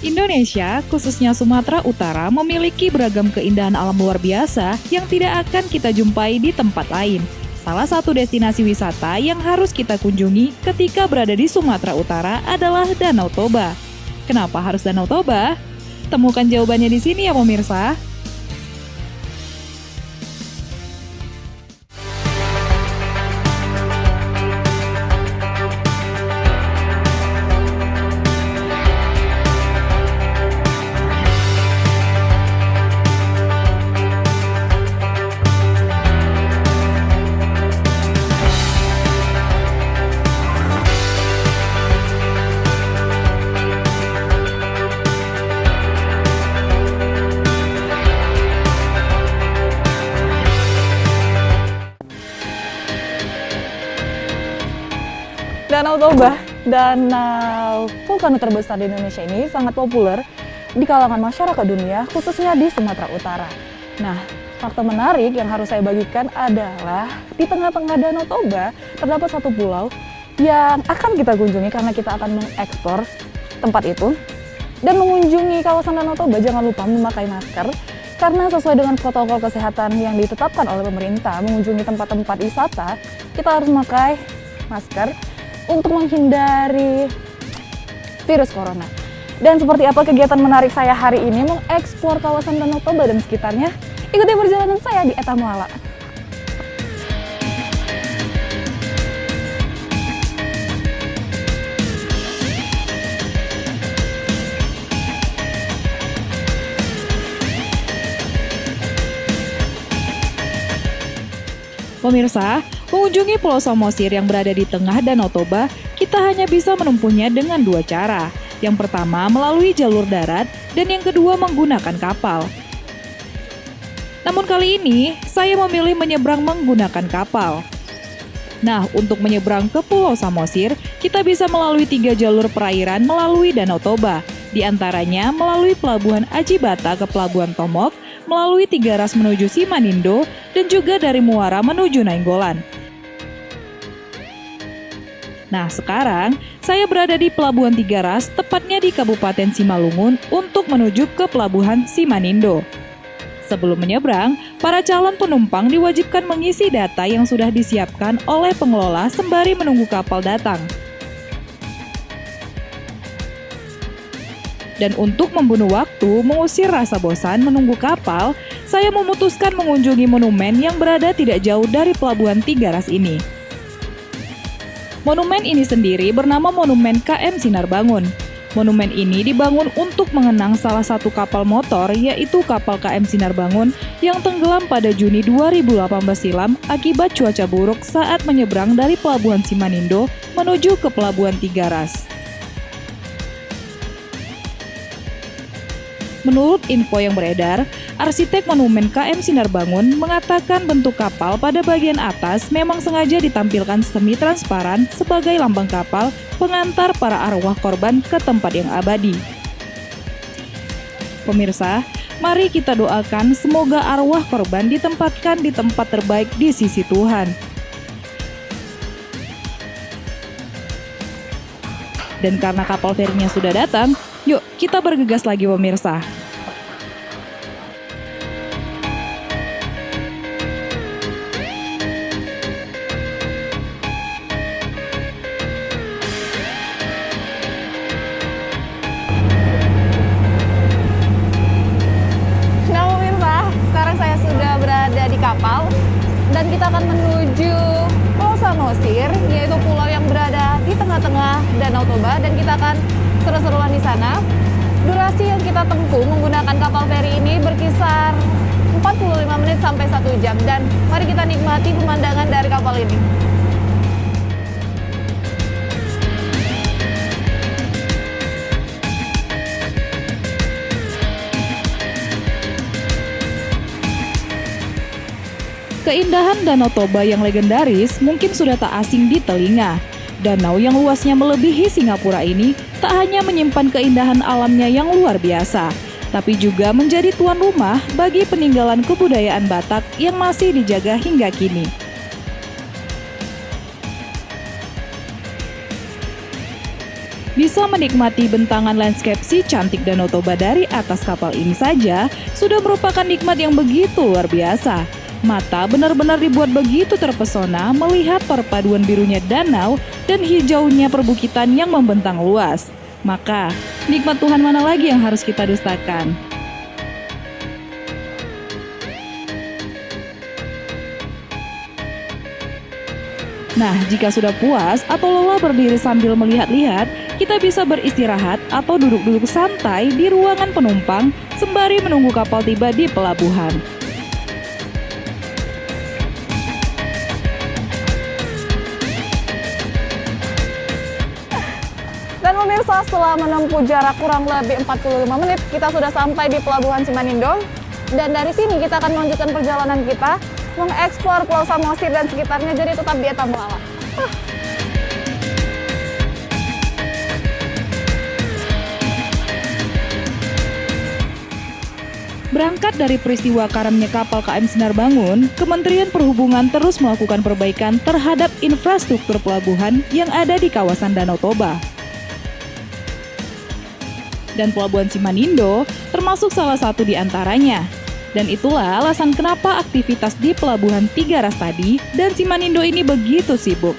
Indonesia, khususnya Sumatera Utara, memiliki beragam keindahan alam luar biasa yang tidak akan kita jumpai di tempat lain. Salah satu destinasi wisata yang harus kita kunjungi ketika berada di Sumatera Utara adalah Danau Toba. Kenapa harus Danau Toba? Temukan jawabannya di sini ya pemirsa. Danau Toba, danau vulkan terbesar di Indonesia ini sangat populer di kalangan masyarakat dunia, khususnya di Sumatera Utara. Nah, fakta menarik yang harus saya bagikan adalah di tengah-tengah Danau Toba terdapat satu pulau yang akan kita kunjungi karena kita akan mengekspor tempat itu. Dan mengunjungi kawasan Danau Toba jangan lupa memakai masker karena sesuai dengan protokol kesehatan yang ditetapkan oleh pemerintah, mengunjungi tempat-tempat wisata kita harus memakai masker untuk menghindari virus corona. Dan seperti apa kegiatan menarik saya hari ini mengeksplor kawasan Danau Toba dan sekitarnya? Ikuti perjalanan saya di Eta Muala. Pemirsa, mengunjungi Pulau Samosir yang berada di tengah Danau Toba, kita hanya bisa menempuhnya dengan dua cara. Yang pertama melalui jalur darat dan yang kedua menggunakan kapal. Namun kali ini, saya memilih menyeberang menggunakan kapal. Nah, untuk menyeberang ke Pulau Samosir, kita bisa melalui 3 jalur perairan melalui Danau Toba. Di antaranya melalui Pelabuhan Aji Bata ke Pelabuhan Tomok, melalui Tiga Ras menuju Simanindo, dan juga dari Muara menuju Nainggolan. Nah, sekarang saya berada di Pelabuhan Tiga Ras, tepatnya di Kabupaten Simalungun, untuk menuju ke Pelabuhan Simanindo. Sebelum menyeberang, para calon penumpang diwajibkan mengisi data yang sudah disiapkan oleh pengelola sembari menunggu kapal datang. Dan untuk membunuh waktu, mengusir rasa bosan menunggu kapal, saya memutuskan mengunjungi monumen yang berada tidak jauh dari Pelabuhan Tiga Ras ini. Monumen ini sendiri bernama Monumen KM Sinar Bangun. Monumen ini dibangun untuk mengenang salah satu kapal motor, yaitu kapal KM Sinar Bangun yang tenggelam pada Juni 2018 silam akibat cuaca buruk saat menyeberang dari Pelabuhan Simanindo menuju ke Pelabuhan Tiga Ras. Menurut info yang beredar, arsitek monumen KM Sinar Bangun mengatakan bentuk kapal pada bagian atas memang sengaja ditampilkan semi transparan sebagai lambang kapal pengantar para arwah korban ke tempat yang abadi. Pemirsa, mari kita doakan semoga arwah korban ditempatkan di tempat terbaik di sisi Tuhan. Dan karena kapal ferinya sudah datang, yuk kita bergegas lagi pemirsa. Nah pemirsa, sekarang saya sudah berada di kapal dan kita akan menuju Pulau Samosir, yaitu pulau yang berada di tengah-tengah Danau Toba, dan kita akan seru-seruan di sana. Durasi yang kita tempuh menggunakan kapal feri ini berkisar 45 menit sampai 1 jam, dan mari kita nikmati pemandangan dari kapal ini. Keindahan Danau Toba yang legendaris mungkin sudah tak asing di telinga. Danau yang luasnya melebihi Singapura ini tak hanya menyimpan keindahan alamnya yang luar biasa, tapi juga menjadi tuan rumah bagi peninggalan kebudayaan Batak yang masih dijaga hingga kini. Bisa menikmati bentangan landscape si cantik Danau Toba dari atas kapal ini saja sudah merupakan nikmat yang begitu luar biasa. Mata benar-benar dibuat begitu terpesona melihat perpaduan birunya danau dan hijaunya perbukitan yang membentang luas. Maka, nikmat Tuhan mana lagi yang harus kita dustakan? Nah, jika sudah puas atau lelah berdiri sambil melihat-lihat, kita bisa beristirahat atau duduk-duduk santai di ruangan penumpang sembari menunggu kapal tiba di pelabuhan. Dan pemirsa, setelah menempuh jarak kurang lebih 45 menit, kita sudah sampai di Pelabuhan Simanindo. Dan dari sini kita akan melanjutkan perjalanan kita mengeksplor Pulau Samosir dan sekitarnya, jadi tetap di Eta Mulala. Berangkat dari peristiwa karamnya kapal KM Sinar Bangun, Kementerian Perhubungan terus melakukan perbaikan terhadap infrastruktur pelabuhan yang ada di kawasan Danau Toba. Dan Pelabuhan Simanindo termasuk salah satu di antaranya. Dan itulah alasan kenapa aktivitas di Pelabuhan Tiga Ras tadi dan Simanindo ini begitu sibuk.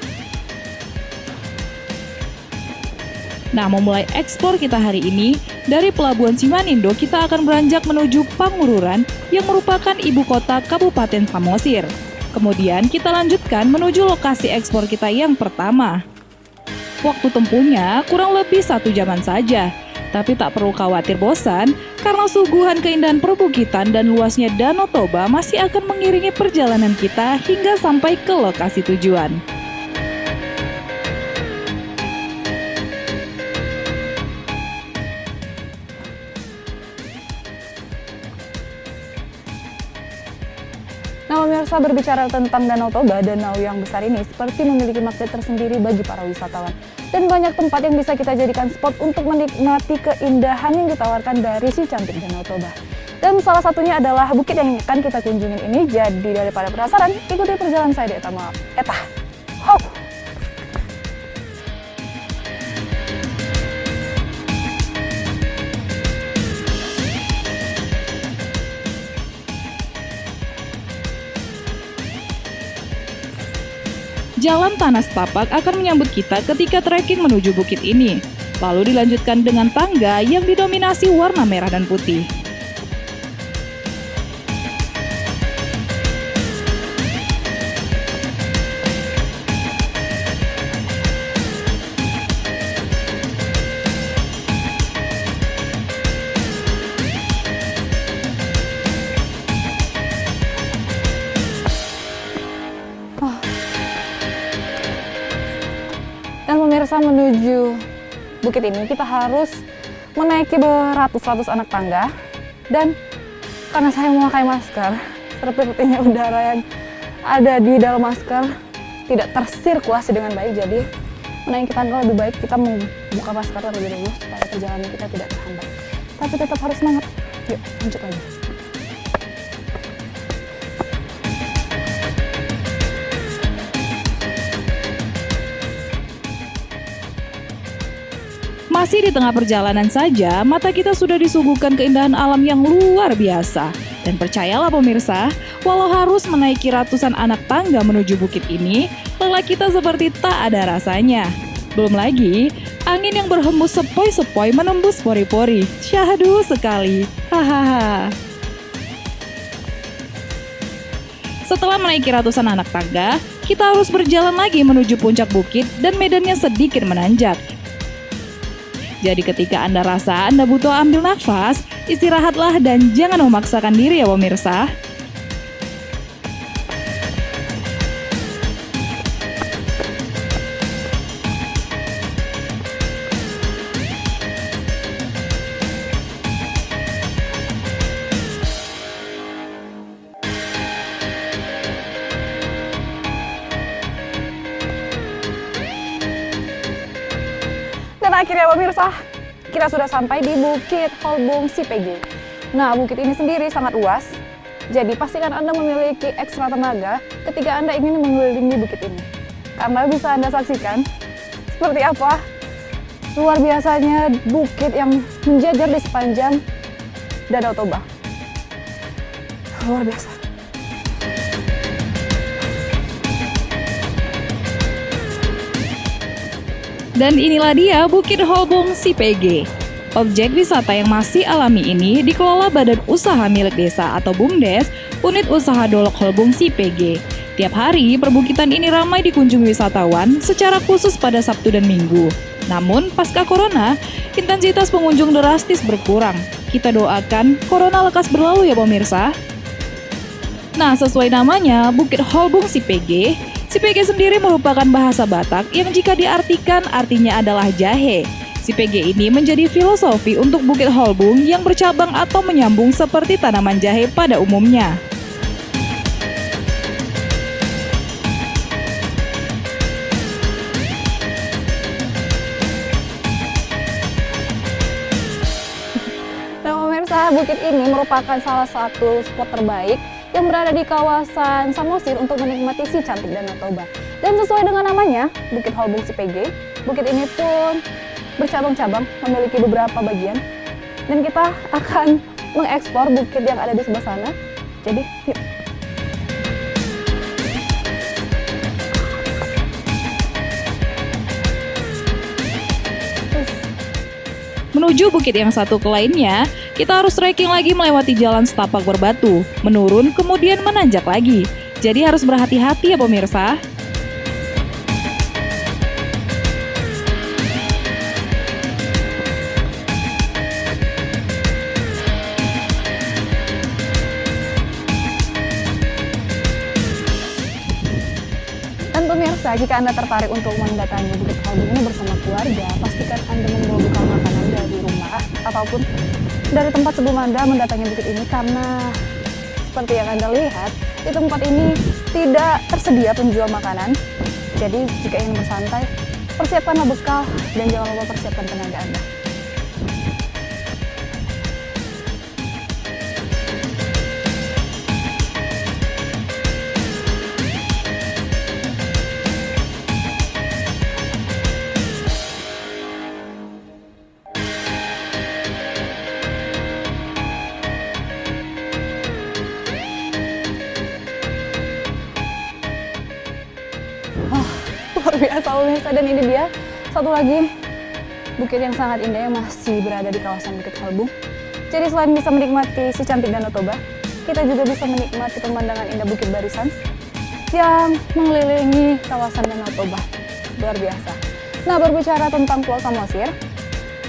Nah, memulai ekspor kita hari ini, dari Pelabuhan Simanindo kita akan beranjak menuju Pangururan yang merupakan ibu kota Kabupaten Samosir. Kemudian kita lanjutkan menuju lokasi ekspor kita yang pertama. Waktu tempuhnya kurang lebih 1 jaman saja. Tapi tak perlu khawatir bosan, karena suguhan keindahan perbukitan dan luasnya Danau Toba masih akan mengiringi perjalanan kita hingga sampai ke lokasi tujuan. Nah, pemirsa, berbicara tentang Danau Toba, danau yang besar ini seperti memiliki magnet tersendiri bagi para wisatawan. Dan banyak tempat yang bisa kita jadikan spot untuk menikmati keindahan yang ditawarkan dari si cantik Danau Toba. Dan salah satunya adalah bukit yang akan kita kunjungin ini. Jadi daripada penasaran, ikuti perjalanan saya di Eta Mulala. Hop! Jalan tanah setapak akan menyambut kita ketika trekking menuju bukit ini. Lalu dilanjutkan dengan tangga yang didominasi warna merah dan putih. Dan pemirsa, menuju bukit ini kita harus menaiki beratus-ratus anak tangga. Dan karena saya memakai masker, sepertinya udara yang ada di dalam masker tidak tersirkulasi dengan baik. Jadi menaiki tangga lebih baik kita membuka masker terlebih dahulu supaya perjalanan kita tidak terhambat. Tapi tetap harus semangat. Yuk, lanjut lagi. Masih di tengah perjalanan saja, mata kita sudah disuguhkan keindahan alam yang luar biasa. Dan percayalah pemirsa, walau harus menaiki ratusan anak tangga menuju bukit ini, lelah kita seperti tak ada rasanya. Belum lagi, angin yang berhembus sepoi-sepoi menembus pori-pori. Syahdu sekali. Hahaha. Setelah menaiki ratusan anak tangga, kita harus berjalan lagi menuju puncak bukit dan medannya sedikit menanjak. Jadi ketika Anda rasa Anda butuh ambil nafas, istirahatlah dan jangan memaksakan diri ya pemirsa. Dan akhirnya pemirsa, kita sudah sampai di Bukit Holbung Sipege. Nah, bukit ini sendiri sangat luas, jadi pastikan Anda memiliki ekstra tenaga ketika Anda ingin mengelilingi bukit ini. Karena bisa Anda saksikan seperti apa Luar biasanya bukit yang menjajar di sepanjang Danau Toba. Luar biasa. Dan inilah dia Bukit Holbung Sipege. Objek wisata yang masih alami ini dikelola Badan Usaha Milik Desa atau BUMDes, Unit Usaha Dolok Holbung Sipege. Tiap hari, perbukitan ini ramai dikunjungi wisatawan secara khusus pada Sabtu dan Minggu. Namun, pasca Corona, intensitas pengunjung drastis berkurang. Kita doakan Corona lekas berlalu ya pemirsa. Nah, sesuai namanya, Bukit Holbung Sipege, Sipege sendiri merupakan bahasa Batak yang jika diartikan artinya adalah jahe. Sipege ini menjadi filosofi untuk Bukit Holbung yang bercabang atau menyambung seperti tanaman jahe pada umumnya. Nah, pemirsa, bukit ini merupakan salah satu spot terbaik yang berada di kawasan Samosir untuk menikmati si cantik Danau Toba. Dan sesuai dengan namanya, Bukit Holbung Sipege, bukit ini pun bercabang-cabang, memiliki beberapa bagian. Dan kita akan mengeksplor bukit yang ada di sebelah sana. Jadi, yuk. Menuju bukit yang satu ke lainnya, kita harus trekking lagi melewati jalan setapak berbatu, menurun kemudian menanjak lagi. Jadi harus berhati-hati ya pemirsa. Dan pemirsa, jika Anda tertarik untuk mendatangi Bukit Holbung ini bersama keluarga, pastikan Anda membawa bekal makanan dari rumah ataupun dari tempat sebelum Anda mendatangi bukit ini, karena seperti yang Anda lihat, di tempat ini tidak tersedia penjual makanan. Jadi jika ingin bersantai, persiapkanlah bekal dan jangan lupa persiapkan tenaga Anda. Luar biasa pemirsa, dan ini dia satu lagi bukit yang sangat indah yang masih berada di kawasan Bukit Holbung. Jadi selain bisa menikmati si cantik Danau Toba, kita juga bisa menikmati pemandangan indah Bukit Barisan yang mengelilingi kawasan Danau Toba. Luar biasa. Nah, berbicara tentang Pulau Samosir,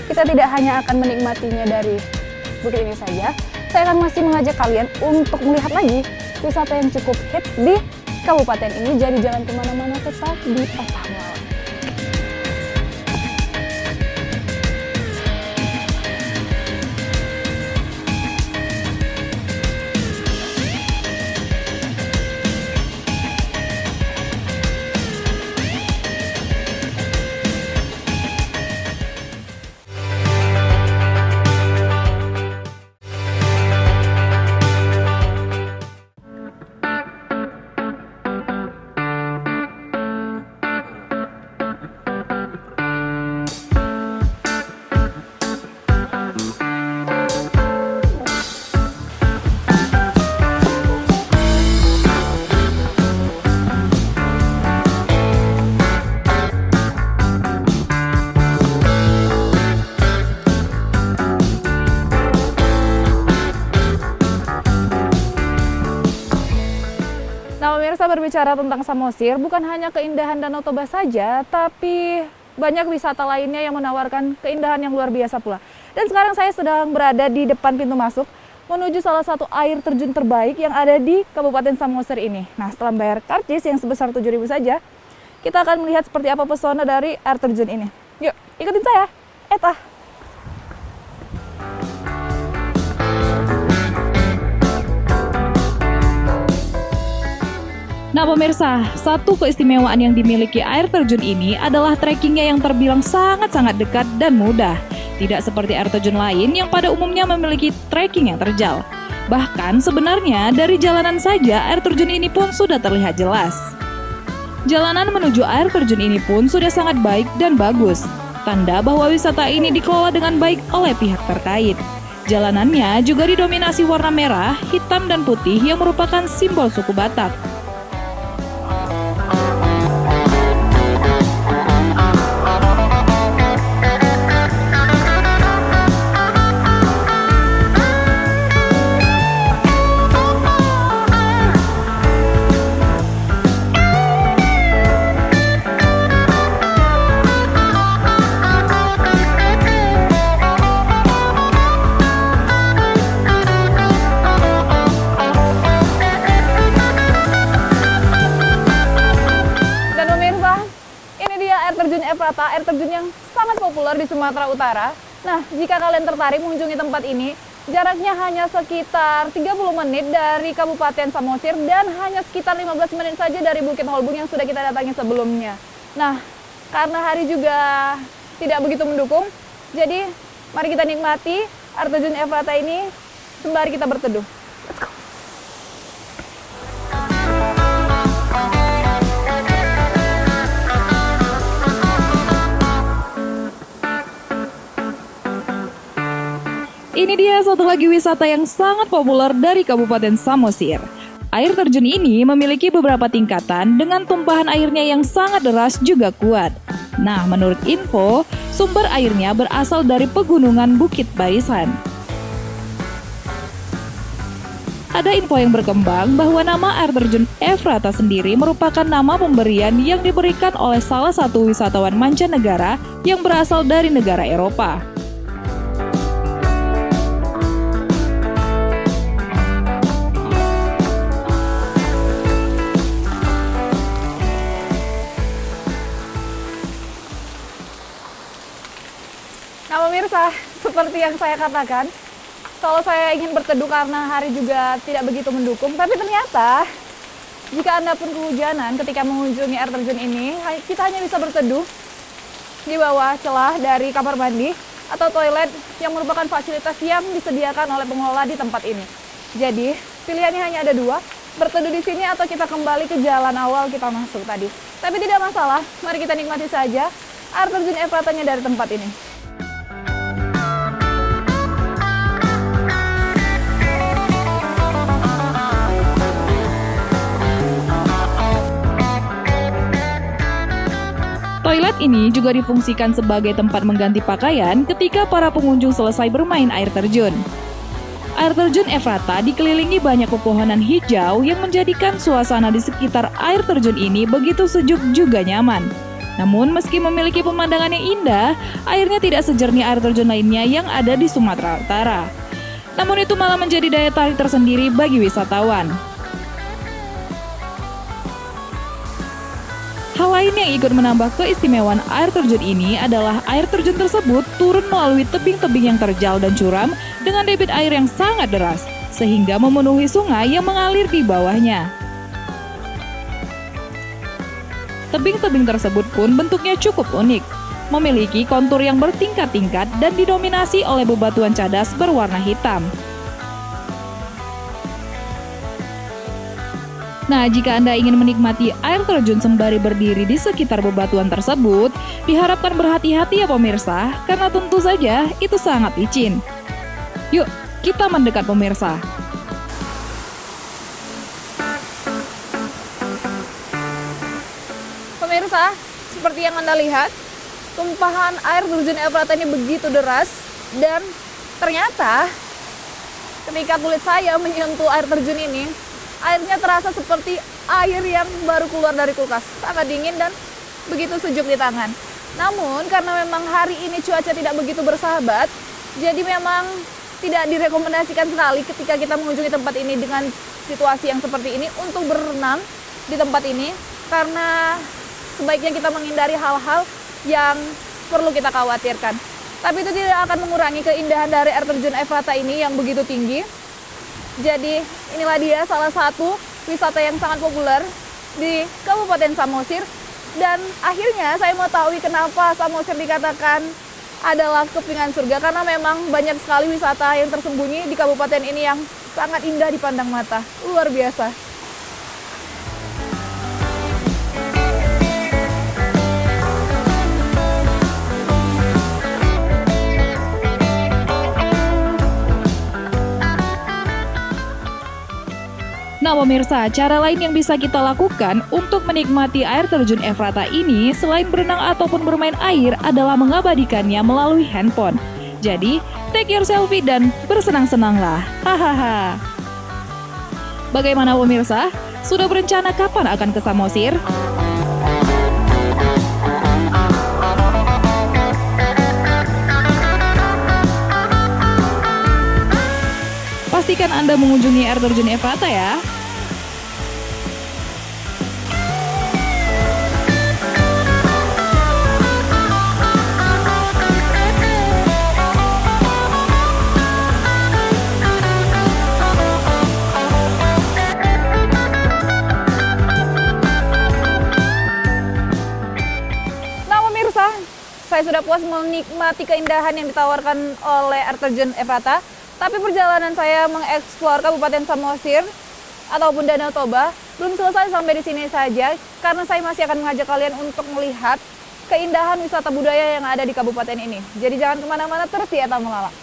kita tidak hanya akan menikmatinya dari bukit ini saja, saya akan masih mengajak kalian untuk melihat lagi wisata yang cukup hits di kabupaten ini. Jadi jangan kemana-mana, tetap di Otawal. Nah, pemirsa, berbicara tentang Samosir, bukan hanya keindahan Danau Toba saja, tapi banyak wisata lainnya yang menawarkan keindahan yang luar biasa pula. Dan sekarang saya sedang berada di depan pintu masuk menuju salah satu air terjun terbaik yang ada di Kabupaten Samosir ini. Nah, setelah membayar karcis yang sebesar 7.000 saja, kita akan melihat seperti apa pesona dari air terjun ini. Yuk, ikutin saya. Eta. Nah pemirsa, satu keistimewaan yang dimiliki air terjun ini adalah trekkingnya yang terbilang sangat-sangat dekat dan mudah. Tidak seperti air terjun lain yang pada umumnya memiliki trekking yang terjal. Bahkan sebenarnya dari jalanan saja air terjun ini pun sudah terlihat jelas. Jalanan menuju air terjun ini pun sudah sangat baik dan bagus. tanda bahwa wisata ini dikelola dengan baik oleh pihak terkait. Jalanannya juga didominasi warna merah, hitam, dan putih yang merupakan simbol suku Batak. Air terjun yang sangat populer di Sumatera Utara. Nah, jika kalian tertarik mengunjungi tempat ini, jaraknya hanya sekitar 30 menit dari Kabupaten Samosir dan hanya sekitar 15 menit saja dari Bukit Holbung yang sudah kita datangi sebelumnya. Nah, karena hari juga tidak begitu mendukung, jadi mari kita nikmati air terjun Efrata ini sembari kita berteduh. Let's go! Ini dia satu lagi wisata yang sangat populer dari Kabupaten Samosir. Air terjun ini memiliki beberapa tingkatan dengan tumpahan airnya yang sangat deras juga kuat. Nah, menurut info, sumber airnya berasal dari pegunungan Bukit Barisan. Ada info yang berkembang bahwa nama air terjun Efrata sendiri merupakan nama pemberian yang diberikan oleh salah satu wisatawan mancanegara yang berasal dari negara Eropa. Nah pemirsa, seperti yang saya katakan, kalau saya ingin berteduh karena hari juga tidak begitu mendukung, tapi ternyata jika Anda pun kehujanan ketika mengunjungi air terjun ini, kita hanya bisa berteduh di bawah celah dari kamar mandi atau toilet yang merupakan fasilitas yang disediakan oleh pengelola di tempat ini. Jadi, pilihannya hanya ada dua, berteduh di sini atau kita kembali ke jalan awal kita masuk tadi. Tapi tidak masalah, mari kita nikmati saja air terjun Efratanya dari tempat ini. Toilet ini juga difungsikan sebagai tempat mengganti pakaian ketika para pengunjung selesai bermain air terjun. Air terjun Efrata dikelilingi banyak pepohonan hijau yang menjadikan suasana di sekitar air terjun ini begitu sejuk juga nyaman. Namun meski memiliki pemandangan yang indah, airnya tidak sejernih air terjun lainnya yang ada di Sumatera Utara. Namun itu malah menjadi daya tarik tersendiri bagi wisatawan. Hal lain yang ikut menambah keistimewaan air terjun ini adalah air terjun tersebut turun melalui tebing-tebing yang terjal dan curam dengan debit air yang sangat deras, sehingga memenuhi sungai yang mengalir di bawahnya. Tebing-tebing tersebut pun bentuknya cukup unik, memiliki kontur yang bertingkat-tingkat dan didominasi oleh bebatuan cadas berwarna hitam. Nah, jika Anda ingin menikmati air terjun sembari berdiri di sekitar bebatuan tersebut, diharapkan berhati-hati ya pemirsa, karena tentu saja itu sangat licin. Yuk, kita mendekat pemirsa. Pemirsa, seperti yang Anda lihat, tumpahan air terjun Efrata ini begitu deras dan ternyata ketika kulit saya menyentuh air terjun ini, airnya terasa seperti air yang baru keluar dari kulkas, sangat dingin dan begitu sejuk di tangan. Namun karena memang hari ini cuaca tidak begitu bersahabat, jadi memang tidak direkomendasikan sekali ketika kita mengunjungi tempat ini dengan situasi yang seperti ini untuk berenang di tempat ini, karena sebaiknya kita menghindari hal-hal yang perlu kita khawatirkan. Tapi itu tidak akan mengurangi keindahan dari air terjun Efrata ini yang begitu tinggi. Jadi inilah dia salah satu wisata yang sangat populer di Kabupaten Samosir. Dan akhirnya saya mau tahu kenapa Samosir dikatakan adalah kepingan surga. Karena memang banyak sekali wisata yang tersembunyi di kabupaten ini yang sangat indah dipandang mata. Luar biasa. Nah pemirsa, cara lain yang bisa kita lakukan untuk menikmati air terjun Ephrata ini selain berenang ataupun bermain air adalah mengabadikannya melalui handphone. Jadi, take your selfie dan bersenang-senanglah. Hahaha. Bagaimana pemirsa? Sudah berencana kapan akan ke Samosir? Pastikan Anda mengunjungi air terjun Ephrata ya. Nah pemirsa, saya sudah puas menikmati keindahan yang ditawarkan oleh air terjun Ephrata. Tapi perjalanan saya mengeksplor Kabupaten Samosir ataupun Danau Toba belum selesai sampai di sini saja, karena saya masih akan mengajak kalian untuk melihat keindahan wisata budaya yang ada di kabupaten ini. Jadi jangan kemana-mana, terus di Eta Melala.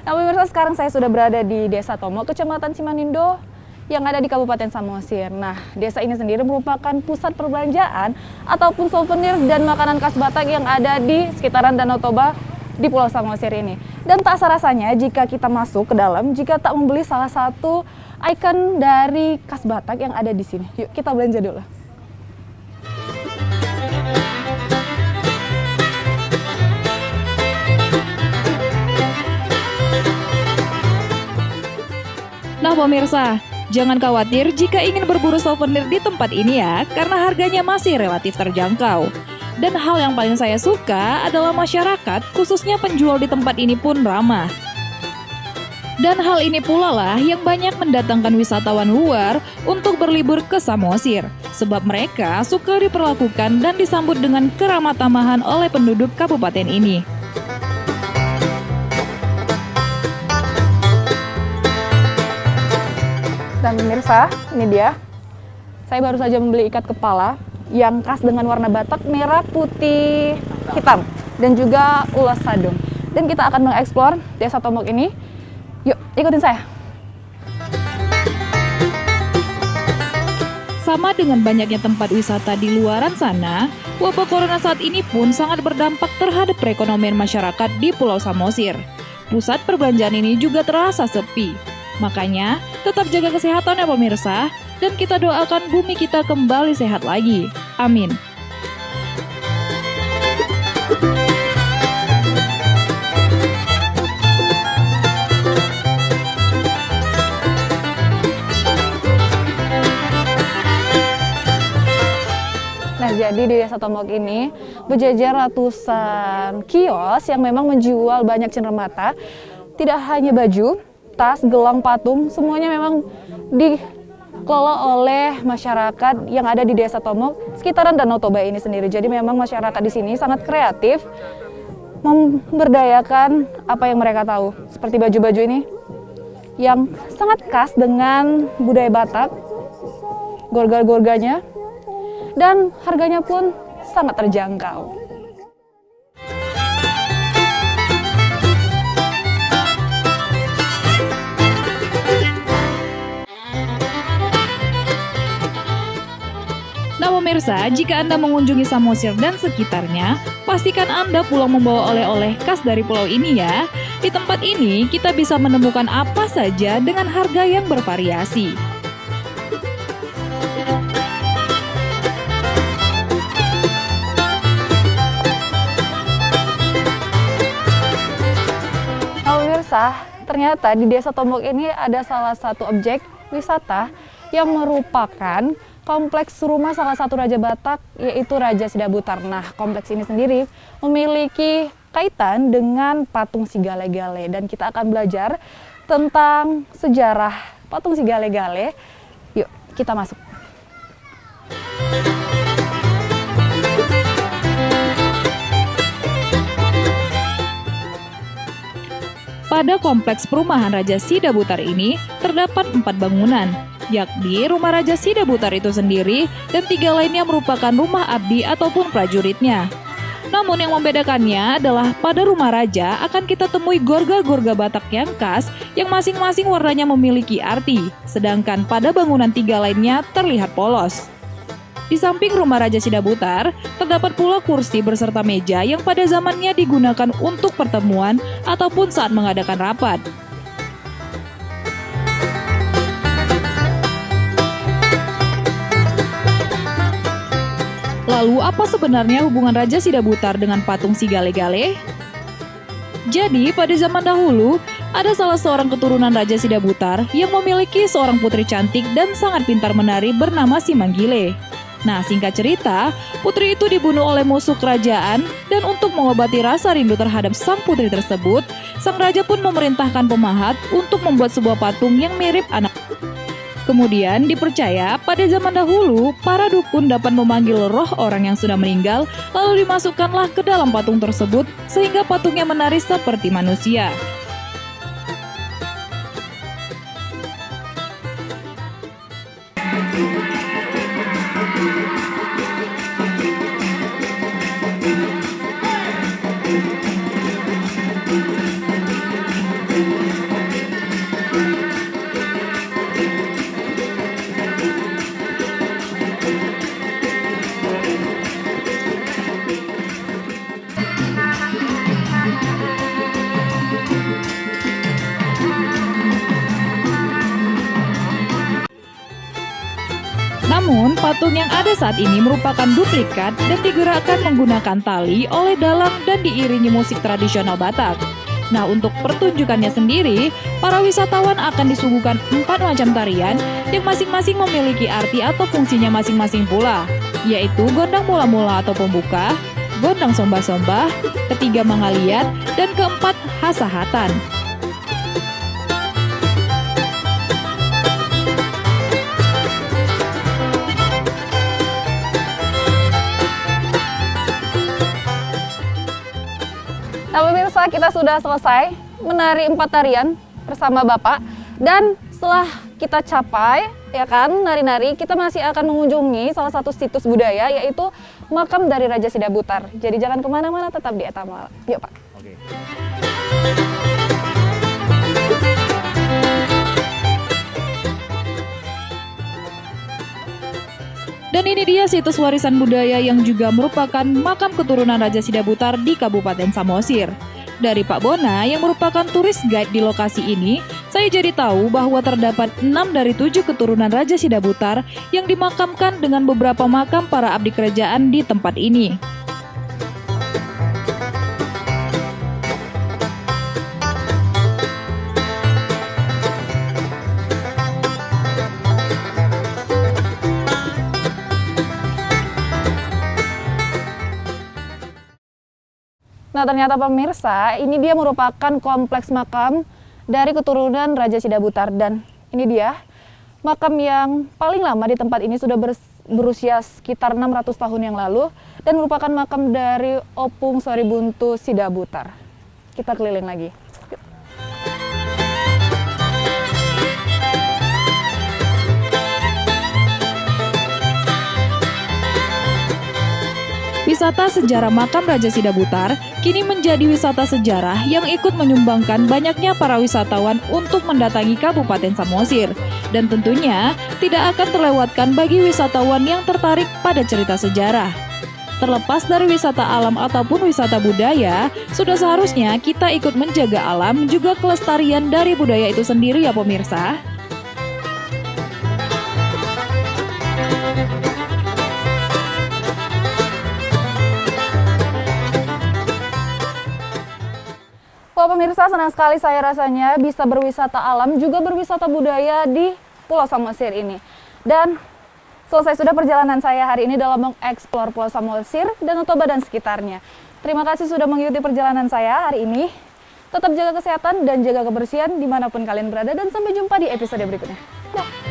Nah pemirsa, sekarang saya sudah berada di Desa Tomo, Kecamatan Simanindo yang ada di Kabupaten Samosir. Nah, desa ini sendiri merupakan pusat perbelanjaan ataupun souvenir dan makanan khas Batak yang ada di sekitaran Danau Toba di Pulau Samosir ini. Dan tak serasanya jika kita masuk ke dalam, jika tak membeli salah satu ikon dari khas Batak yang ada di sini. Yuk kita belanja dulu. Nah pemirsa, jangan khawatir jika ingin berburu souvenir di tempat ini ya, karena harganya masih relatif terjangkau. Dan hal yang paling saya suka adalah masyarakat, khususnya penjual di tempat ini pun ramah. Dan hal ini pula lah yang banyak mendatangkan wisatawan luar untuk berlibur ke Samosir, sebab mereka suka diperlakukan dan disambut dengan keramah tamahan oleh penduduk kabupaten ini. Dan pemirsa, ini dia. Saya baru saja membeli ikat kepala yang khas dengan warna Batak merah, putih, hitam, dan juga ulas sadung. Dan kita akan mengeksplor Desa Tomok ini. Yuk, ikutin saya. Sama dengan banyaknya tempat wisata di luaran sana, wabah corona saat ini pun sangat berdampak terhadap perekonomian masyarakat di Pulau Samosir. Pusat perbelanjaan ini juga terasa sepi. Makanya, tetap jaga kesehatan ya pemirsa, dan kita doakan bumi kita kembali sehat lagi. Amin. Nah, jadi di Desa Tomok ini berjajar ratusan kios yang memang menjual banyak cenderamata. Tidak hanya baju, tas, gelang, patung, semuanya memang dikelola oleh masyarakat yang ada di Desa Tomok sekitaran Danau Toba ini sendiri. Jadi memang masyarakat di sini sangat kreatif memberdayakan apa yang mereka tahu. Seperti baju-baju ini yang sangat khas dengan budaya Batak, gorga-gorganya, dan harganya pun sangat terjangkau. Nah pemirsa, jika Anda mengunjungi Samosir dan sekitarnya, pastikan Anda pulang membawa oleh-oleh khas dari pulau ini ya. Di tempat ini, kita bisa menemukan apa saja dengan harga yang bervariasi. ternyata di Desa Tombok ini ada salah satu objek wisata yang merupakan kompleks rumah salah satu Raja Batak, yaitu Raja Sidabutar. Nah, kompleks ini sendiri memiliki kaitan dengan patung Si Gale-Gale, dan kita akan belajar tentang sejarah patung Si Gale-Gale. Yuk, kita masuk. Pada kompleks perumahan Raja Sidabutar ini terdapat 4 bangunan, yakni rumah Raja Sidabutar itu sendiri dan 3 lainnya merupakan rumah abdi ataupun prajuritnya. Namun yang membedakannya adalah pada rumah raja akan kita temui gorga-gorga Batak yang khas yang masing-masing warnanya memiliki arti, sedangkan pada bangunan 3 lainnya terlihat polos. Di samping rumah Raja Sidabutar, terdapat pula kursi beserta meja yang pada zamannya digunakan untuk pertemuan ataupun saat mengadakan rapat. Lalu apa sebenarnya hubungan Raja Sidabutar dengan patung Si Gale-Gale? Jadi pada zaman dahulu, ada salah seorang keturunan Raja Sidabutar yang memiliki seorang putri cantik dan sangat pintar menari bernama Si Manggile. Nah, singkat cerita, putri itu dibunuh oleh musuh kerajaan dan untuk mengobati rasa rindu terhadap sang putri tersebut, sang raja pun memerintahkan pemahat untuk membuat sebuah patung yang mirip anak. Kemudian dipercaya pada zaman dahulu, para dukun dapat memanggil roh orang yang sudah meninggal, lalu dimasukkanlah ke dalam patung tersebut sehingga patungnya menari seperti manusia. Namun, patung yang ada saat ini merupakan duplikat dan digerakkan menggunakan tali oleh dalang dan diiringi musik tradisional Batak. Nah, untuk pertunjukannya sendiri, para wisatawan akan disuguhkan 4 macam tarian yang masing-masing memiliki arti atau fungsinya masing-masing pula, yaitu gondang mula-mula atau pembuka, gondang sombah-sombah, ketiga mangaliat, dan keempat hasahatan. Nah pemirsa, kita sudah selesai menari 4 tarian bersama Bapak, dan setelah kita capai ya kan nari-nari, kita masih akan mengunjungi salah satu situs budaya, yaitu makam dari Raja Sidabutar. Jadi jangan kemana-mana, tetap di Etamala. Yuk Pak. Oke. Dan ini dia situs warisan budaya yang juga merupakan makam keturunan Raja Sidabutar di Kabupaten Samosir. Dari Pak Bona yang merupakan turis guide di lokasi ini, saya jadi tahu bahwa terdapat 6 dari 7 keturunan Raja Sidabutar yang dimakamkan dengan beberapa makam para abdi kerajaan di tempat ini. Nah ternyata pemirsa, ini dia merupakan kompleks makam dari keturunan Raja Sidabutar, dan ini dia makam yang paling lama di tempat ini, sudah berusia sekitar 600 tahun yang lalu, dan merupakan makam dari Opung Soribuntu Sidabutar. Kita keliling lagi. Wisata sejarah makam Raja Sidabutar kini menjadi wisata sejarah yang ikut menyumbangkan banyaknya para wisatawan untuk mendatangi Kabupaten Samosir. Dan tentunya tidak akan terlewatkan bagi wisatawan yang tertarik pada cerita sejarah. Terlepas dari wisata alam ataupun wisata budaya, sudah seharusnya kita ikut menjaga alam juga kelestarian dari budaya itu sendiri ya pemirsa. pemirsa, senang sekali saya rasanya bisa berwisata alam juga berwisata budaya di Pulau Samosir ini. Dan selesai sudah perjalanan saya hari ini dalam mengeksplor Pulau Samosir, Danau Toba dan sekitarnya. Terima kasih sudah mengikuti perjalanan saya hari ini. Tetap jaga kesehatan dan jaga kebersihan dimanapun kalian berada, dan sampai jumpa di episode berikutnya. Dah.